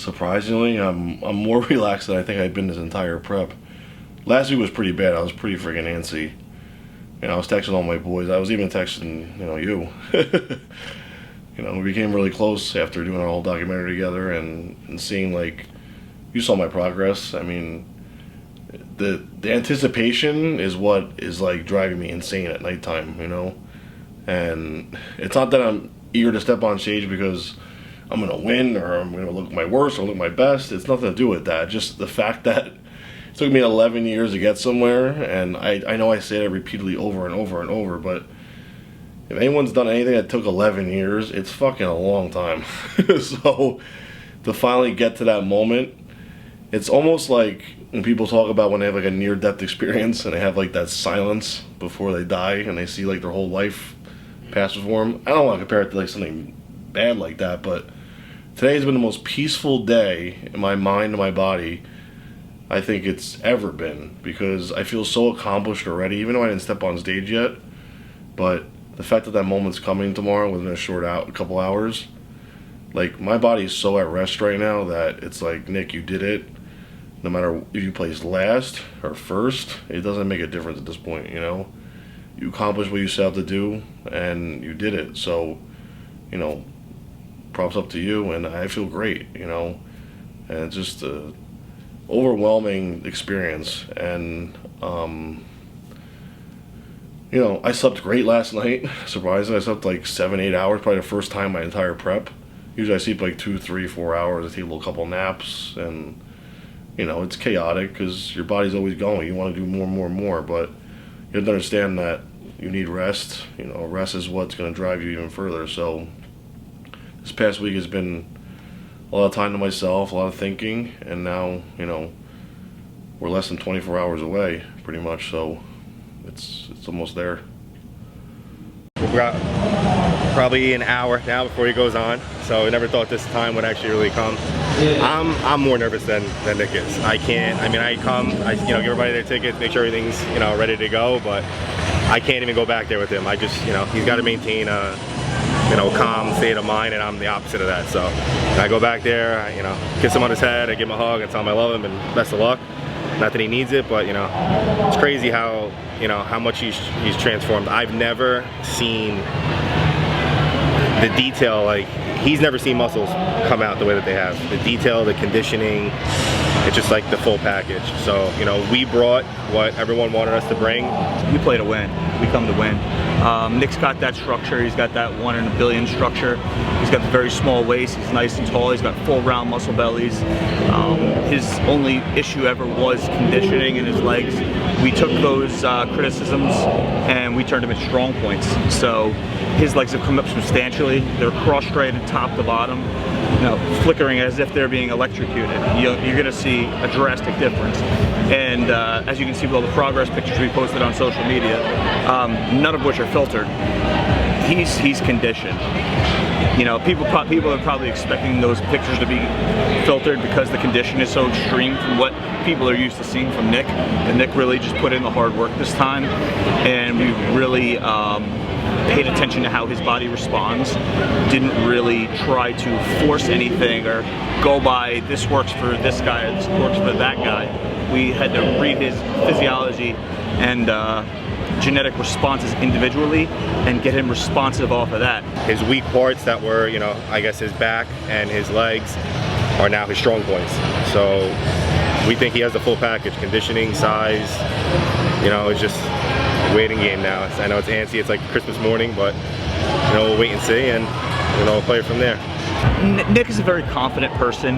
Surprisingly, I'm more relaxed than I think I've been this entire prep. Last week was pretty bad. I was pretty freaking antsy. I was texting all my boys. I was even texting, you. We became really close after doing our whole documentary together and seeing, like, you saw my progress. I mean, the anticipation is what is, like, driving me insane at nighttime, And it's not that I'm eager to step on stage because I'm going to win or I'm going to look my worst or look my best. It's nothing to do with that. Just the fact that it took me 11 years to get somewhere, and I know I say it repeatedly over and over and over, but if anyone's done anything that took 11 years, it's fucking a long time. So to finally get to that moment, it's almost like when people talk about when they have like a near-death experience and they have like that silence before they die and they see like their whole life pass before them. I don't want to compare it to like something bad like that, but today has been the most peaceful day in my mind and my body I think it's ever been, because I feel so accomplished already, even though I didn't step on stage yet. But the fact that moment's coming tomorrow within a couple hours, like, my body is so at rest right now that it's like, Nick, you did it. No matter if you placed last or first, it doesn't make a difference at this point, You accomplished what you set out to do, and you did it. So, props up to you, and I feel great, And it's just a overwhelming experience. And, I slept great last night. Surprisingly, I slept like 7-8 hours, probably the first time my entire prep. Usually I sleep like 2, 3, 4 hours. I take a little couple naps, and it's chaotic because your body's always going. You want to do more and more and more, but you have to understand that you need rest. Rest is what's going to drive you even further. So this past week has been a lot of time to myself, a lot of thinking, and now, we're less than 24 hours away, pretty much, so it's almost there. We've got probably an hour now before he goes on, so I never thought this time would actually really come. I'm more nervous than Nick is. I come, give everybody their tickets, make sure everything's, ready to go, but I can't even go back there with him. I just, he's got to maintain a, calm state of mind, and I'm the opposite of that. So I go back there, I, kiss him on his head, I give him a hug, and tell him I love him and best of luck. Not that he needs it, but it's crazy how how much he's transformed. I've never seen the detail, like, he's never seen muscles come out the way that they have. The detail, the conditioning, it's just like the full package. So, we brought what everyone wanted us to bring. We play to win. We come to win. Nick's got that structure. He's got that 1 in a billion structure. He's got the very small waist. He's nice and tall. He's got full round muscle bellies. His only issue ever was conditioning in his legs. We took those criticisms and we turned them into strong points. So his legs have come up substantially. They're cross-straighted top to bottom, flickering as if they're being electrocuted. You're going to see a drastic difference. And as you can see with all the progress pictures we posted on social media, none of which are filtered. He's conditioned. People are probably expecting those pictures to be filtered because the condition is so extreme from what people are used to seeing from Nick. And Nick really just put in the hard work this time, and we really paid attention to how his body responds. Didn't really try to force anything or go by this works for this guy or this works for that guy. We had to read his physiology and genetic responses individually and get him responsive off of that. His weak parts that were, I guess his back and his legs are now his strong points. So we think he has the full package, conditioning, size, it's just a waiting game now. I know it's antsy, it's like Christmas morning, but we'll wait and see, and we'll play it from there. Nick is a very confident person.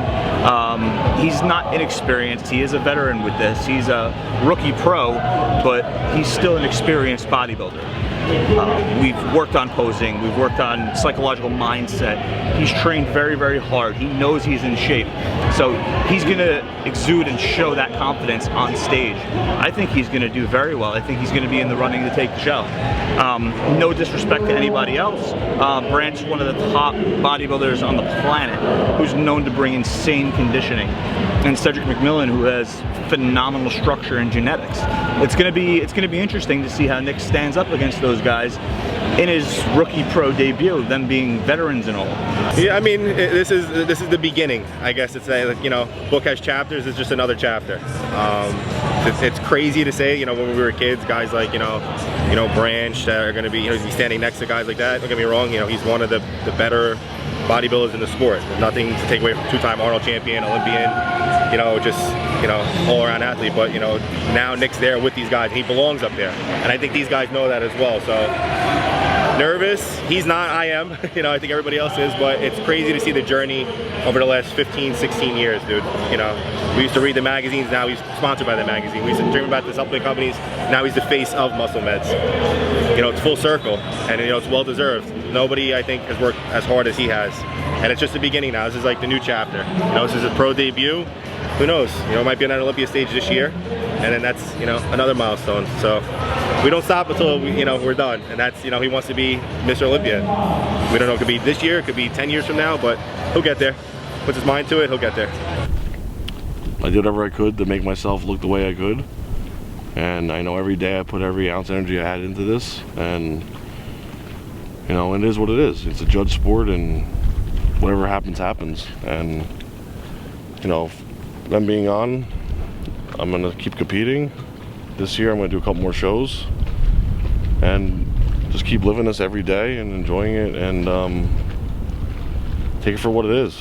He's not inexperienced. He is a veteran with this. He's a rookie pro, but he's still an experienced bodybuilder. We've worked on posing. We've worked on psychological mindset. He's trained very, very hard. He knows he's in shape. So he's going to exude and show that confidence on stage. I think he's going to do very well. I think he's going to be in the running to take the show. No disrespect to anybody else. Brant's one of the top bodybuilders on the planet who's known to bring insane conditioning. And Cedric McMillan, who has phenomenal structure and genetics. It's going to be interesting to see how Nick stands up against those guys. in his rookie pro debut, them being veterans and all. Yeah, I mean, this is the beginning. I guess it's you know, book has chapters. It's just another chapter. It's crazy to say, you know, when we were kids, guys like you know Branch that are going to be, you know, he's standing next to guys like that. Don't get me wrong, you know, he's one of the better bodybuilders in the sport. There's nothing to take away from two-time Arnold champion, Olympian, you know, just, you know, all-around athlete. But, you know, now Nick's there with these guys, and he belongs up there. And I think these guys know that as well. So, nervous. He's not, I am. You know, I think everybody else is. But it's crazy to see the journey over the last 15, 16 years, dude. You know, we used to read the magazines. Now he's sponsored by the magazine. We used to dream about the supplement companies. Now he's the face of Muscle Meds. You know, it's full circle. And, you know, it's well-deserved. Nobody, I think, has worked as hard as he has. And it's just the beginning now. This is like the new chapter. You know, this is his pro debut. Who knows? You know, it might be on an Olympia stage this year. And then that's, you know, another milestone. So we don't stop until, you know, we're done. And that's, you know, he wants to be Mr. Olympia. We don't know, it could be this year, it could be 10 years from now, but he'll get there. Puts his mind to it, he'll get there. I did whatever I could to make myself look the way I could. And I know every day I put every ounce of energy I had into this. And, you know, it is what it is. It's a judge sport, and whatever happens, happens. And, you know, them being on, I'm gonna keep competing. This year I'm gonna do a couple more shows and just keep living this every day and enjoying it, and take it for what it is.